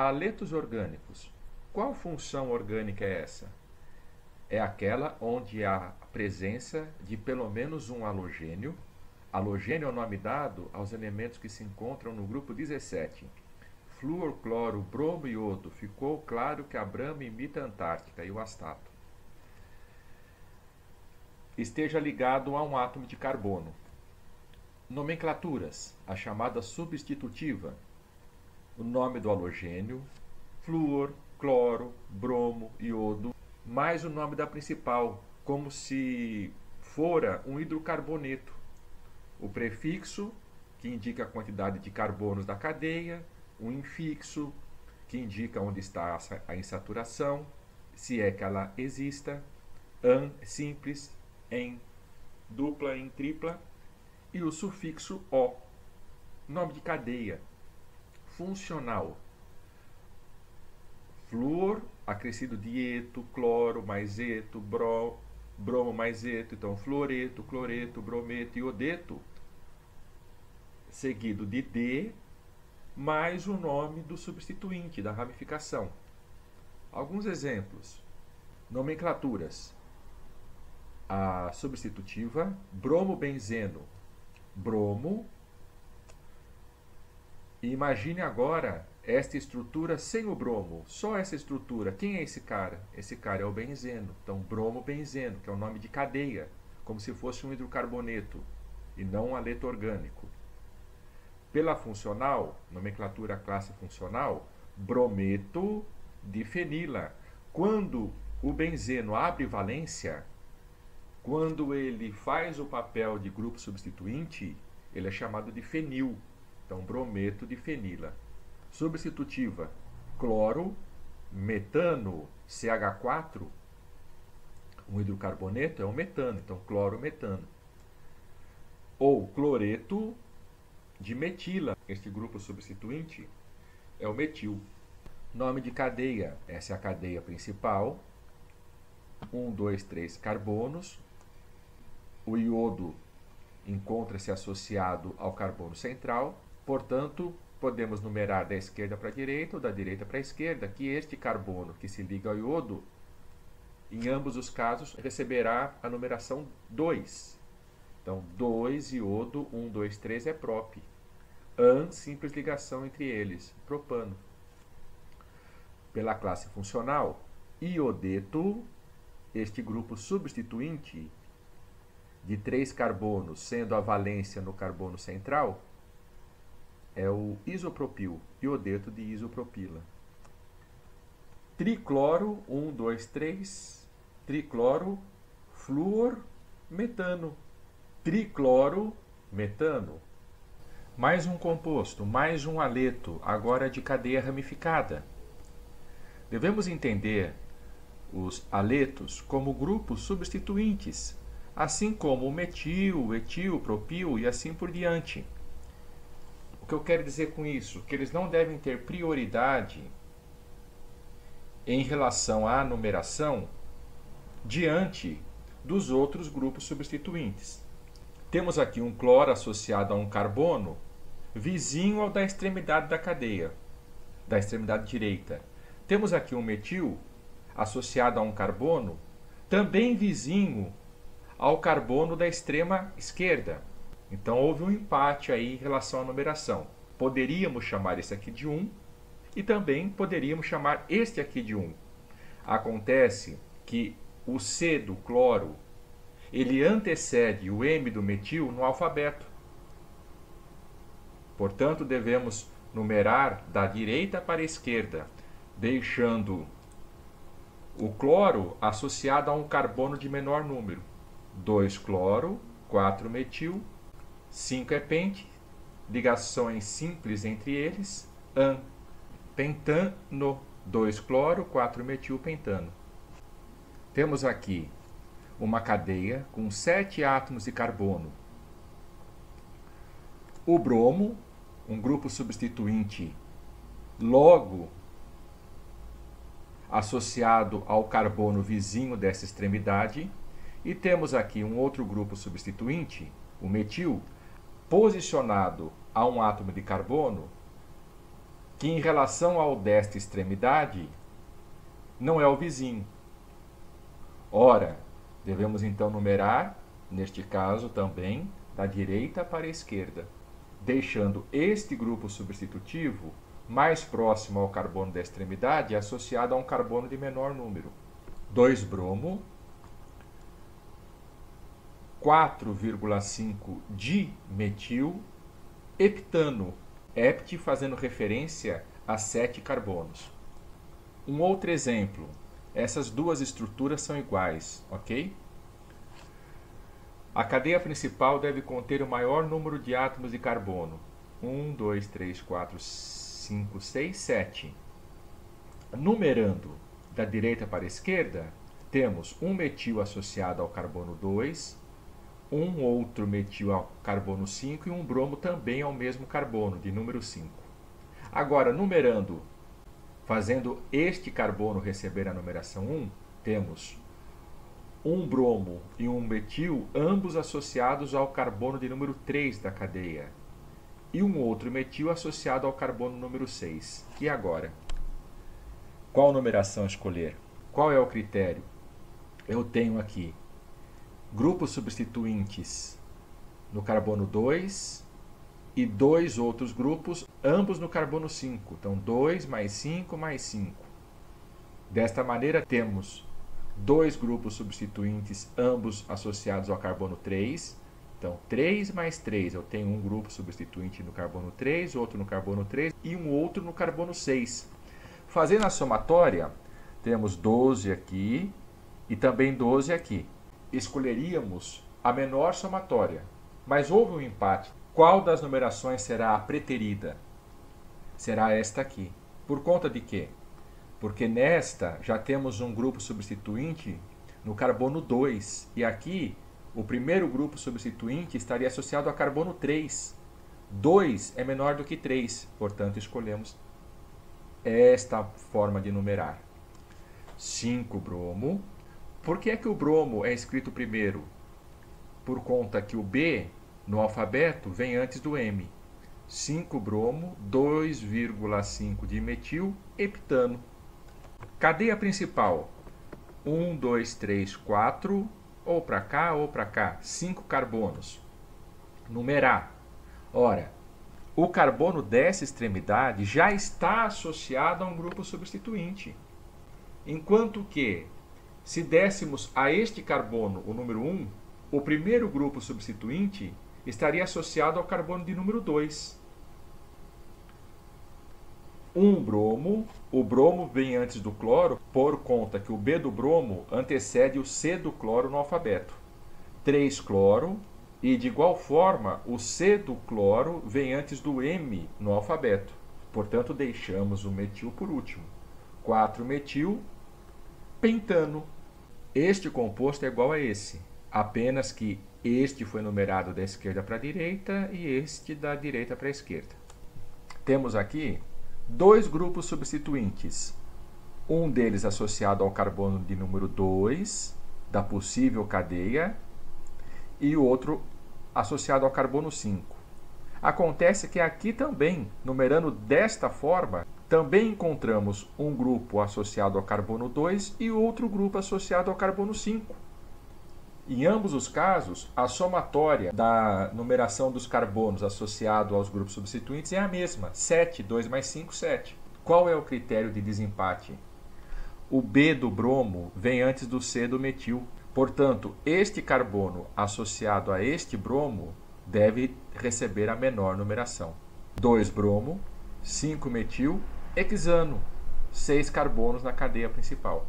Haletos orgânicos. Qual função orgânica é essa? É aquela onde há a presença de pelo menos um halogênio. Halogênio é o nome dado aos elementos que se encontram no grupo 17. Flúor, cloro, bromo e iodo. Ficou claro que a Brahma imita a Antártica e o Astato. Esteja ligado a um átomo de carbono. Nomenclaturas. A chamada substitutiva. O nome do halogênio, flúor, cloro, bromo, iodo, mais o nome da principal, como se fora um hidrocarboneto. O prefixo, que indica a quantidade de carbonos da cadeia, o infixo, que indica onde está a insaturação, se é que ela exista, an, simples, em, dupla, em tripla, e o sufixo o, nome de cadeia, funcional. Flúor, acrescido de eto, cloro mais eto, bromo mais eto, então fluoreto, cloreto, brometo e iodeto, seguido de D, mais o nome do substituinte, da ramificação. Alguns exemplos. Nomenclaturas. A substitutiva, bromo-benzeno, bromo. E imagine agora esta estrutura sem o bromo, só essa estrutura. Quem é esse cara? Esse cara é o benzeno. Então, bromo-benzeno, que é o nome de cadeia, como se fosse um hidrocarboneto e não um haleto orgânico. Pela funcional, nomenclatura classe funcional, brometo de fenila. Quando o benzeno abre valência, quando ele faz o papel de grupo substituinte, ele é chamado de fenil. Então, brometo de fenila. Substitutiva, cloro, metano, CH4, um hidrocarboneto é o metano, então cloro-metano. Ou cloreto de metila, este grupo substituinte é o metil. Nome de cadeia, essa é a cadeia principal, 1, 2, 3 carbonos. O iodo encontra-se associado ao carbono central, portanto, podemos numerar da esquerda para a direita ou da direita para a esquerda, que este carbono que se liga ao iodo, em ambos os casos, receberá a numeração 2. Então, 2 iodo, 1, 2, 3 é prop. An, simples ligação entre eles, propano. Pela classe funcional, iodeto, este grupo substituinte de 3 carbonos, sendo a valência no carbono central, é o isopropil, iodeto de isopropila. Tricloro, 1, 2, 3, tricloro, flúor, metano. Tricloro, metano. Mais um composto, mais um haleto, agora de cadeia ramificada. Devemos entender os haletos como grupos substituintes, assim como o metil, o etil, o propil e assim por diante. O que eu quero dizer com isso? Que eles não devem ter prioridade em relação à numeração diante dos outros grupos substituintes. Temos aqui um cloro associado a um carbono vizinho ao da extremidade da cadeia, da extremidade direita. Temos aqui um metil associado a um carbono também vizinho ao carbono da extrema esquerda. Então houve um empate aí em relação à numeração. Poderíamos chamar esse aqui de 1 e também poderíamos chamar este aqui de 1. Acontece que o C do cloro, ele antecede o M do metil no alfabeto. Portanto, devemos numerar da direita para a esquerda, deixando o cloro associado a um carbono de menor número. 2 cloro, 4 metil, 5 é pente, ligações simples entre eles, an, pentano, 2 cloro, 4 metil, pentano. Temos aqui uma cadeia com 7 átomos de carbono. O bromo, um grupo substituinte logo associado ao carbono vizinho dessa extremidade, e temos aqui um outro grupo substituinte, o metil, posicionado a um átomo de carbono que em relação ao desta extremidade não é o vizinho. Ora, devemos então numerar, neste caso também, da direita para a esquerda, deixando este grupo substitutivo mais próximo ao carbono da extremidade associado a um carbono de menor número. 2-bromo, 4,5 dimetil, heptano, hept fazendo referência a 7 carbonos. Um outro exemplo, essas duas estruturas são iguais, ok? A cadeia principal deve conter o maior número de átomos de carbono. 1, 2, 3, 4, 5, 6, 7. Numerando da direita para a esquerda, temos um metil associado ao carbono 2, um outro metil ao carbono 5 e um bromo também ao mesmo carbono, de número 5. Agora, numerando, fazendo este carbono receber a numeração 1, temos um bromo e um metil, ambos associados ao carbono de número 3 da cadeia, e um outro metil associado ao carbono número 6. E agora? Qual numeração escolher? Qual é o critério? Eu tenho aqui grupos substituintes no carbono 2 e dois outros grupos, ambos no carbono 5. Então, 2 mais 5 mais 5. Desta maneira, temos dois grupos substituintes, ambos associados ao carbono 3. Então, 3 mais 3, eu tenho um grupo substituinte no carbono 3, outro no carbono 3 e um outro no carbono 6. Fazendo a somatória, temos 12 aqui e também 12 aqui. Escolheríamos a menor somatória, mas houve um empate. Qual das numerações será a preterida? Será esta aqui. Por conta de quê? Porque nesta já temos um grupo substituinte no carbono 2. E aqui o primeiro grupo substituinte estaria associado a carbono 3. 2 é menor do que 3, portanto escolhemos esta forma de numerar. 5-bromo. Por que é que o bromo é escrito primeiro? Por conta que o B no alfabeto vem antes do M. 5-bromo, 2,5 dimetil, heptano. Cadeia principal, 1, 2, 3, 4, ou para cá, 5 carbonos. Numerar. Ora, o carbono dessa extremidade já está associado a um grupo substituinte. Enquanto que, se dessemos a este carbono o número 1, o primeiro grupo substituinte estaria associado ao carbono de número 2. 1-bromo, o bromo vem antes do cloro, por conta que o B do bromo antecede o C do cloro no alfabeto. 3-cloro, e de igual forma o C do cloro vem antes do M no alfabeto. Portanto, deixamos o metil por último. 4-metil, pentano. Este composto é igual a esse, apenas que este foi numerado da esquerda para a direita e este da direita para a esquerda. Temos aqui dois grupos substituintes, um deles associado ao carbono de número 2, da possível cadeia, e o outro associado ao carbono 5. Acontece que aqui também, numerando desta forma, também encontramos um grupo associado ao carbono 2 e outro grupo associado ao carbono 5. Em ambos os casos, a somatória da numeração dos carbonos associado aos grupos substituintes é a mesma, 7, 2 mais 5, 7. Qual é o critério de desempate? O B do bromo vem antes do C do metil. Portanto, este carbono associado a este bromo deve receber a menor numeração. 2-bromo, 5-metil, hexano, 6 carbonos na cadeia principal.